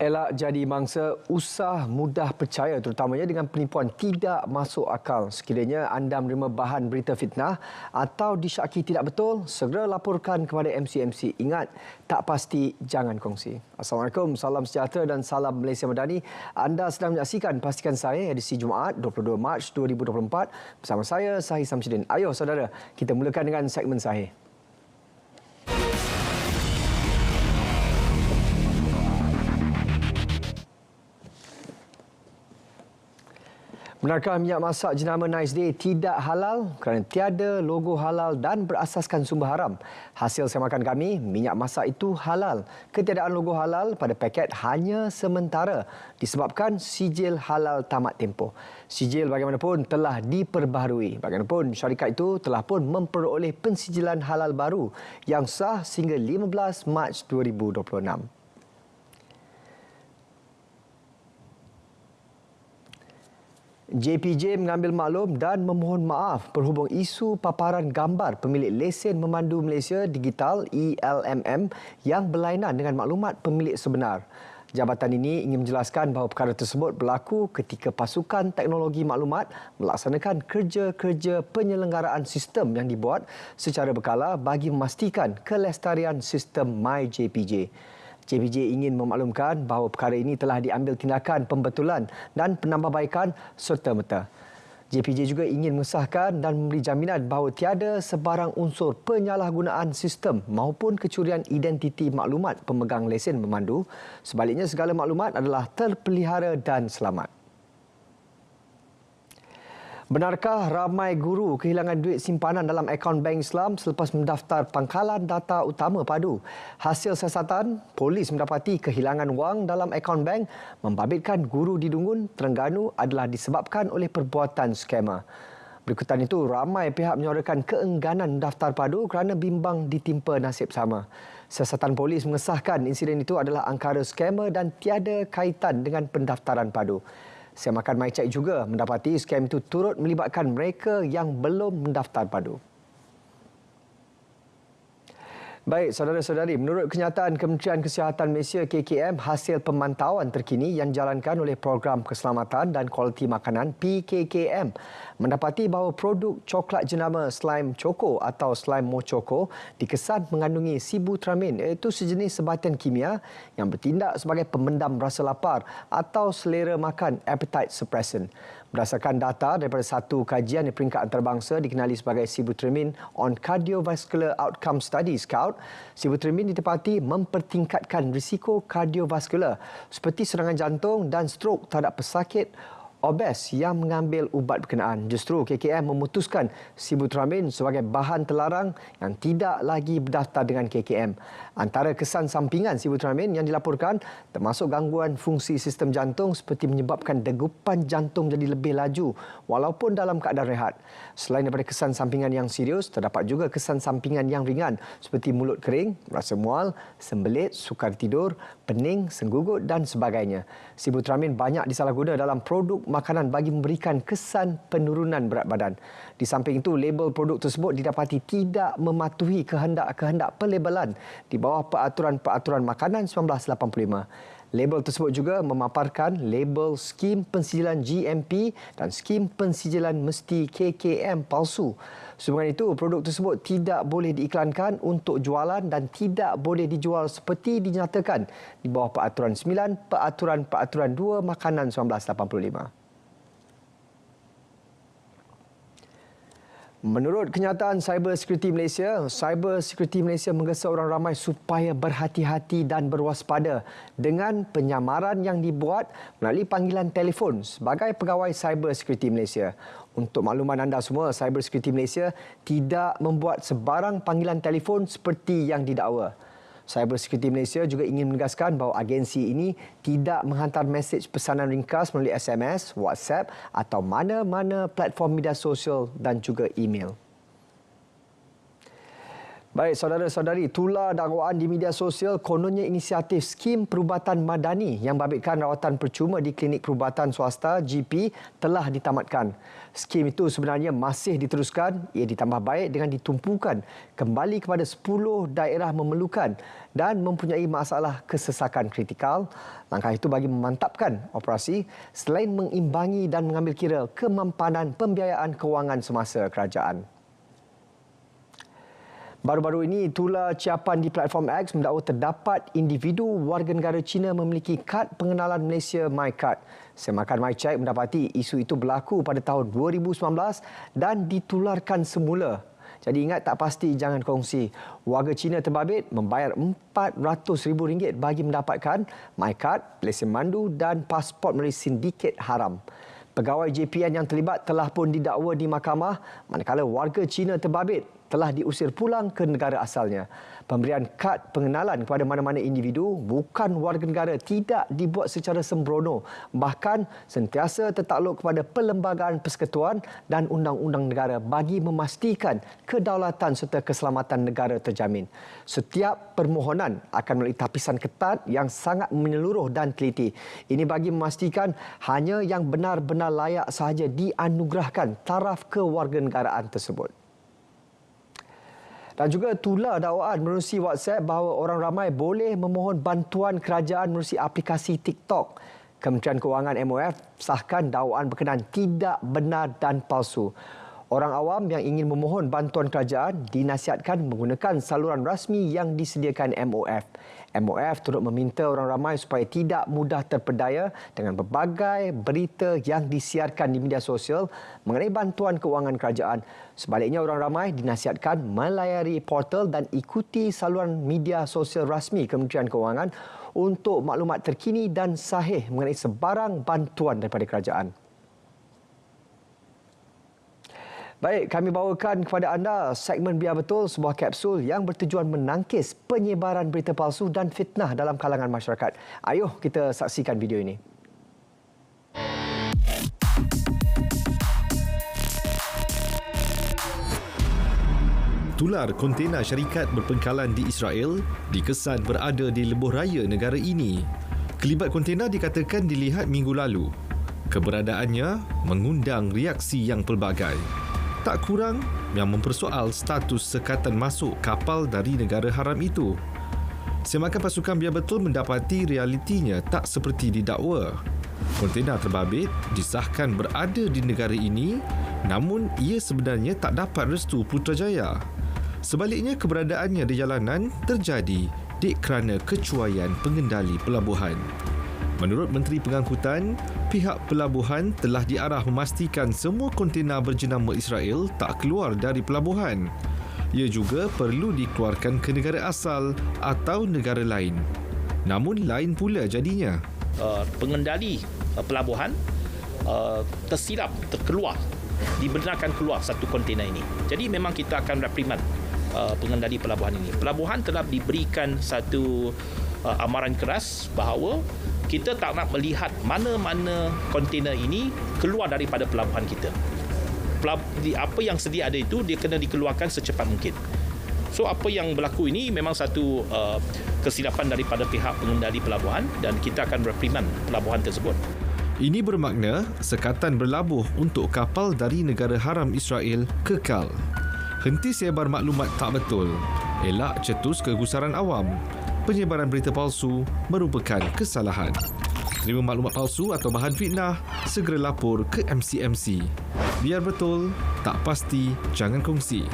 Elak jadi mangsa usah mudah percaya terutamanya dengan penipuan tidak masuk akal. Sekiranya anda menerima bahan berita fitnah atau disyaki tidak betul, segera laporkan kepada MCMC. Ingat, tak pasti jangan kongsi. Assalamualaikum, salam sejahtera dan salam Malaysia Madani. Anda sedang menyaksikan Pastikan Saya edisi Jumaat 22 Mac 2024 bersama saya Sahih Samsudin. Ayo saudara, kita mulakan dengan segmen Sahih. Benarkah minyak masak jenama Nice Day tidak halal kerana tiada logo halal dan berasaskan sumber haram? Hasil semakan kami, minyak masak itu halal. Ketiadaan logo halal pada paket hanya sementara disebabkan sijil halal tamat tempoh. Sijil bagaimanapun telah diperbaharui. Bagaimanapun syarikat itu telah pun memperoleh pensijilan halal baru yang sah sehingga 15 Mac 2026. JPJ mengambil maklum dan memohon maaf berhubung isu paparan gambar pemilik lesen memandu Malaysia Digital ELMM yang berlainan dengan maklumat pemilik sebenar. Jabatan ini ingin menjelaskan bahawa perkara tersebut berlaku ketika pasukan teknologi maklumat melaksanakan kerja-kerja penyelenggaraan sistem yang dibuat secara berkala bagi memastikan kelestarian sistem MyJPJ. JPJ ingin memaklumkan bahawa perkara ini telah diambil tindakan pembetulan dan penambahbaikan serta-merta. JPJ juga ingin mengesahkan dan memberi jaminan bahawa tiada sebarang unsur penyalahgunaan sistem maupun kecurian identiti maklumat pemegang lesen memandu. Sebaliknya, segala maklumat adalah terpelihara dan selamat. Benarkah ramai guru kehilangan duit simpanan dalam akaun bank Islam selepas mendaftar pangkalan data utama padu? Hasil siasatan, polis mendapati kehilangan wang dalam akaun bank membabitkan guru di Dungun, Terengganu adalah disebabkan oleh perbuatan skamer. Berikutan itu, ramai pihak menyuarakan keengganan mendaftar padu kerana bimbang ditimpa nasib sama. Siasatan polis mengesahkan insiden itu adalah angkara skamer dan tiada kaitan dengan pendaftaran padu. Semakan MyCheck juga mendapati skam itu turut melibatkan mereka yang belum mendaftar padu. Baik, saudara-saudari, menurut kenyataan Kementerian Kesihatan Malaysia KKM, hasil pemantauan terkini yang dijalankan oleh Program Keselamatan dan Kualiti Makanan PKKM mendapati bahawa produk coklat jenama Slime Choco atau Slime Mochoco dikesan mengandungi sibutramine, iaitu sejenis sebatian kimia yang bertindak sebagai pemendam rasa lapar atau selera makan, appetite suppressant. Berdasarkan data daripada satu kajian di peringkat antarabangsa dikenali sebagai Sibutramine on Cardiovascular Outcome Study (SCOUT), sibutramine ditepati mempertingkatkan risiko kardiovaskular seperti serangan jantung dan strok terhadap pesakit obes yang mengambil ubat berkenaan. Justru KKM memutuskan sibutramine sebagai bahan terlarang yang tidak lagi berdaftar dengan KKM. Antara kesan sampingan sibutramine yang dilaporkan termasuk gangguan fungsi sistem jantung seperti menyebabkan degupan jantung jadi lebih laju walaupun dalam keadaan rehat. Selain daripada kesan sampingan yang serius, terdapat juga kesan sampingan yang ringan seperti mulut kering, rasa mual, sembelit, sukar tidur, pening, senggugut dan sebagainya. Sibutramine banyak disalahguna dalam produk makanan bagi memberikan kesan penurunan berat badan. Di samping itu, label produk tersebut didapati tidak mematuhi kehendak-kehendak pelabelan di bawah Peraturan-Peraturan Makanan 1985. Label tersebut juga memaparkan label skim pensijilan GMP dan skim pensijilan mesti KKM palsu. Sehubungan itu, produk tersebut tidak boleh diiklankan untuk jualan dan tidak boleh dijual seperti dinyatakan di bawah Peraturan 9 Peraturan-Peraturan 2 Makanan 1985. Menurut kenyataan Cyber Security Malaysia menggesa orang ramai supaya berhati-hati dan berwaspada dengan penyamaran yang dibuat melalui panggilan telefon sebagai pegawai Cyber Security Malaysia. Untuk makluman anda semua, Cyber Security Malaysia tidak membuat sebarang panggilan telefon seperti yang didakwa. Cyber Security Malaysia juga ingin menegaskan bahawa agensi ini tidak menghantar mesej pesanan ringkas melalui SMS, WhatsApp atau mana-mana platform media sosial dan juga email. Baik, saudara-saudari, tular dakwaan di media sosial kononnya inisiatif skim perubatan madani yang membabitkan rawatan percuma di klinik perubatan swasta GP telah ditamatkan. Skim itu sebenarnya masih diteruskan, ia ditambah baik dengan ditumpukan kembali kepada 10 daerah memerlukan dan mempunyai masalah kesesakan kritikal. Langkah itu bagi memantapkan operasi selain mengimbangi dan mengambil kira kemampanan pembiayaan kewangan semasa kerajaan. Baru-baru ini, tular ciapan di platform X mendakwa terdapat individu warga negara Cina memiliki kad pengenalan Malaysia MyCard. Semakan MyCheck mendapati isu itu berlaku pada tahun 2019 dan ditularkan semula. Jadi ingat, tak pasti jangan kongsi. Warga Cina terbabit membayar RM400,000 bagi mendapatkan MyCard, lesen mandu dan pasport melalui sindiket haram. Pegawai JPN yang terlibat telah pun didakwa di mahkamah, manakala warga Cina terbabit telah diusir pulang ke negara asalnya. Pemberian kad pengenalan kepada mana-mana individu bukan warga negara tidak dibuat secara sembrono, bahkan sentiasa tertakluk kepada Perlembagaan Persekutuan dan Undang-Undang Negara bagi memastikan kedaulatan serta keselamatan negara terjamin. Setiap permohonan akan melalui tapisan ketat yang sangat menyeluruh dan teliti. Ini bagi memastikan hanya yang benar-benar layak sahaja dianugerahkan taraf kewarganegaraan tersebut. Dan juga tular dakwaan menerusi WhatsApp bahawa orang ramai boleh memohon bantuan kerajaan menerusi aplikasi TikTok. Kementerian Kewangan MOF sahkan dakwaan berkenaan tidak benar dan palsu. Orang awam yang ingin memohon bantuan kerajaan dinasihatkan menggunakan saluran rasmi yang disediakan MOF. MOF turut meminta orang ramai supaya tidak mudah terpedaya dengan berbagai berita yang disiarkan di media sosial mengenai bantuan kewangan kerajaan. Sebaliknya, orang ramai dinasihatkan melayari portal dan ikuti saluran media sosial rasmi Kementerian Kewangan untuk maklumat terkini dan sahih mengenai sebarang bantuan daripada kerajaan. Baik, kami bawakan kepada anda segmen Biar Betul, sebuah kapsul yang bertujuan menangkis penyebaran berita palsu dan fitnah dalam kalangan masyarakat. Ayuh kita saksikan video ini. Tular kontena syarikat berpengkalan di Israel dikesan berada di lebuh raya negara ini. Kelibat kontena dikatakan dilihat minggu lalu. Keberadaannya mengundang reaksi yang pelbagai. Tak kurang yang mempersoal status sekatan masuk kapal dari negara haram itu. Semakan pasukan Biar Betul mendapati realitinya tak seperti didakwa. Kontena terbabit disahkan berada di negara ini, namun ia sebenarnya tak dapat restu Putrajaya. Sebaliknya, keberadaannya di jalanan terjadi kerana kecuaian pengendali pelabuhan. Menurut Menteri Pengangkutan, pihak pelabuhan telah diarah memastikan semua kontena berjenama Israel tak keluar dari pelabuhan. Ia juga perlu dikeluarkan ke negara asal atau negara lain. Namun lain pula jadinya. Pengendali pelabuhan tersilap, terkeluar, dibenarkan keluar satu kontena ini. Jadi memang kita akan reprimand pengendali pelabuhan ini. Pelabuhan telah diberikan satu amaran keras bahawa kita tak nak melihat mana-mana kontena ini keluar daripada pelabuhan kita. Apa yang sedia ada itu, dia kena dikeluarkan secepat mungkin. So, apa yang berlaku ini memang satu kesilapan daripada pihak pengendali pelabuhan dan kita akan reprimand pelabuhan tersebut. Ini bermakna sekatan berlabuh untuk kapal dari negara haram Israel kekal. Henti sebar maklumat tak betul. Elak cetus kegusaran awam. Penyebaran berita palsu merupakan kesalahan. Terima maklumat palsu atau bahan fitnah, segera lapor ke MCMC. Biar betul, tak pasti, jangan kongsi.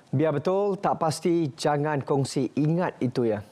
Biar betul, tak pasti, jangan kongsi. Ingat itu ya.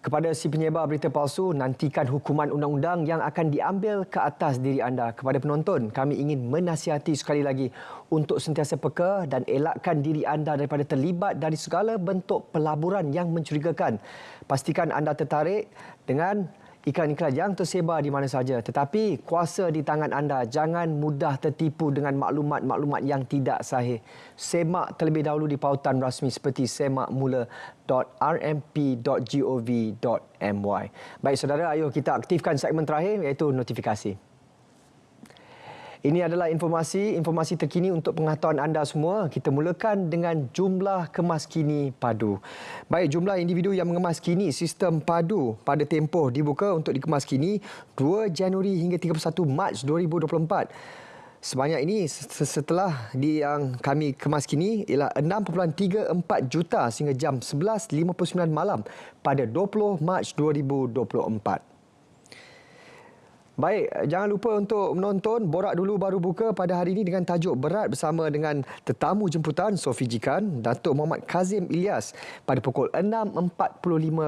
Kepada si penyebar berita palsu, nantikan hukuman undang-undang yang akan diambil ke atas diri anda. Kepada penonton, kami ingin menasihati sekali lagi untuk sentiasa peka dan elakkan diri anda daripada terlibat dari segala bentuk pelaburan yang mencurigakan. Pastikan anda tertarik dengan iklan-iklan yang tersebar di mana saja. Tetapi kuasa di tangan anda. Jangan mudah tertipu dengan maklumat-maklumat yang tidak sahih. Semak terlebih dahulu di pautan rasmi seperti semakmula.rmp.gov.my. Baik saudara, ayo kita aktifkan segmen terakhir iaitu notifikasi. Ini adalah informasi terkini untuk pengetahuan anda semua. Kita mulakan dengan jumlah kemaskini padu. Baik, jumlah individu yang mengemaskini sistem padu pada tempoh dibuka untuk dikemaskini 2 Januari hingga 31 Mac 2024. Sebanyak ini setelah yang kami kemaskini ialah 6.34 juta sehingga jam 11.59 malam pada 20 Mac 2024. Baik, jangan lupa untuk menonton Borak Dulu Baru Buka pada hari ini dengan tajuk berat bersama dengan tetamu jemputan Sofi Jikan, Datuk Muhammad Kazim Ilyas pada pukul 6.45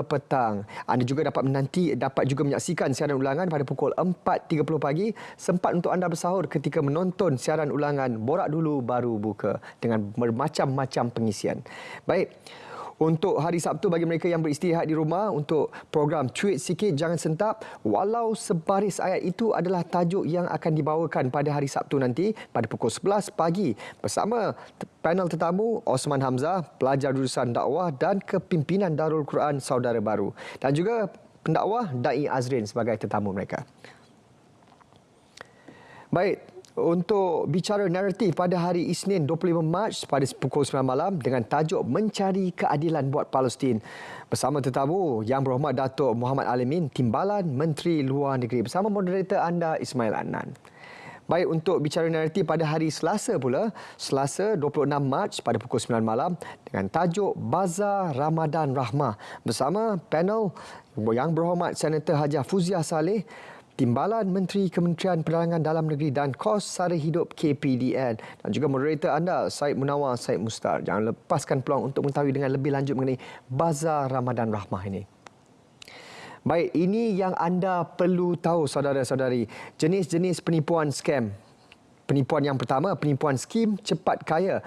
petang. Anda juga dapat juga menyaksikan siaran ulangan pada pukul 4.30 pagi, sempat untuk anda bersahur ketika menonton siaran ulangan Borak Dulu Baru Buka dengan bermacam-macam pengisian. Baik. Untuk hari Sabtu bagi mereka yang beristirahat di rumah untuk program Cuit Sikit Jangan Sentap, walau sebaris ayat itu adalah tajuk yang akan dibawakan pada hari Sabtu nanti pada pukul 11 pagi bersama panel tetamu Osman Hamzah, pelajar jurusan dakwah dan kepimpinan Darul Quran Saudara Baru dan juga pendakwah Dai Azrin sebagai tetamu mereka. Baik. Untuk bicara naratif pada hari Isnin 25 Mac pada pukul 9 malam dengan tajuk Mencari Keadilan Buat Palestin bersama tetamu Yang Berhormat Datuk Muhammad Alimin, Timbalan Menteri Luar Negeri bersama moderator anda Ismail Adnan. Baik, untuk bicara naratif pada hari Selasa pula, Selasa 26 Mac pada pukul 9 malam dengan tajuk Bazar Ramadan Rahmah bersama panel Yang Berhormat Senator Hajah Fuziah Saleh, Timbalan Menteri Kementerian Perdagangan Dalam Negeri dan Kos Sara Hidup KPDN dan juga moderator anda Syed Munawar Syed Mustar. Jangan lepaskan peluang untuk mengetahui dengan lebih lanjut mengenai Bazar Ramadan Rahmah ini. Baik, ini yang anda perlu tahu saudara-saudari. Jenis-jenis penipuan scam. Penipuan yang pertama, penipuan skim cepat kaya.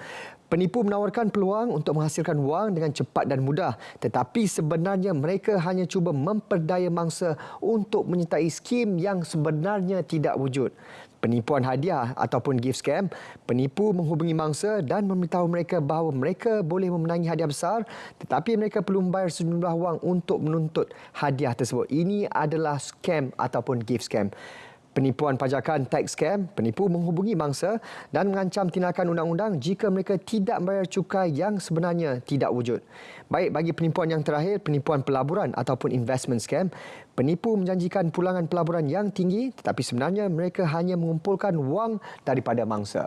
Penipu menawarkan peluang untuk menghasilkan wang dengan cepat dan mudah, tetapi sebenarnya mereka hanya cuba memperdaya mangsa untuk menyertai skim yang sebenarnya tidak wujud. Penipuan hadiah ataupun gift scam, penipu menghubungi mangsa dan memberitahu mereka bahawa mereka boleh memenangi hadiah besar, tetapi mereka perlu membayar sejumlah wang untuk menuntut hadiah tersebut. Ini adalah scam ataupun gift scam. Penipuan pajakan tax scam, penipu menghubungi mangsa dan mengancam tindakan undang-undang jika mereka tidak membayar cukai yang sebenarnya tidak wujud. Baik, bagi penipuan yang terakhir, penipuan pelaburan ataupun investment scam, penipu menjanjikan pulangan pelaburan yang tinggi tetapi sebenarnya mereka hanya mengumpulkan wang daripada mangsa.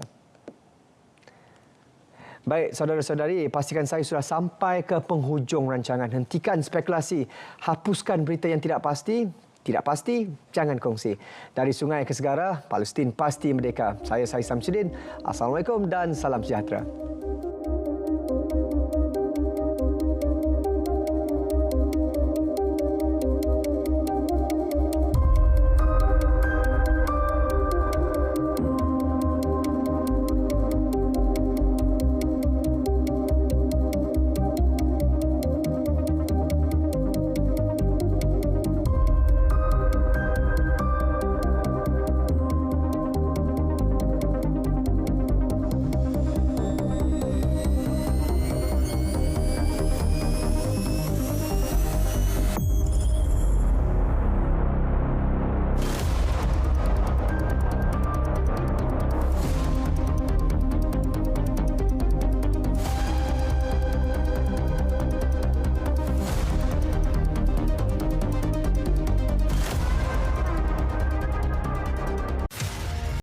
Baik, saudara-saudari, pastikan saya sudah sampai ke penghujung rancangan. Hentikan spekulasi, hapuskan berita yang tidak pasti. Tidak pasti, jangan kongsi. Dari sungai ke segara, Palestin pasti merdeka. Saya Syed Samsudin. Assalamualaikum dan salam sejahtera.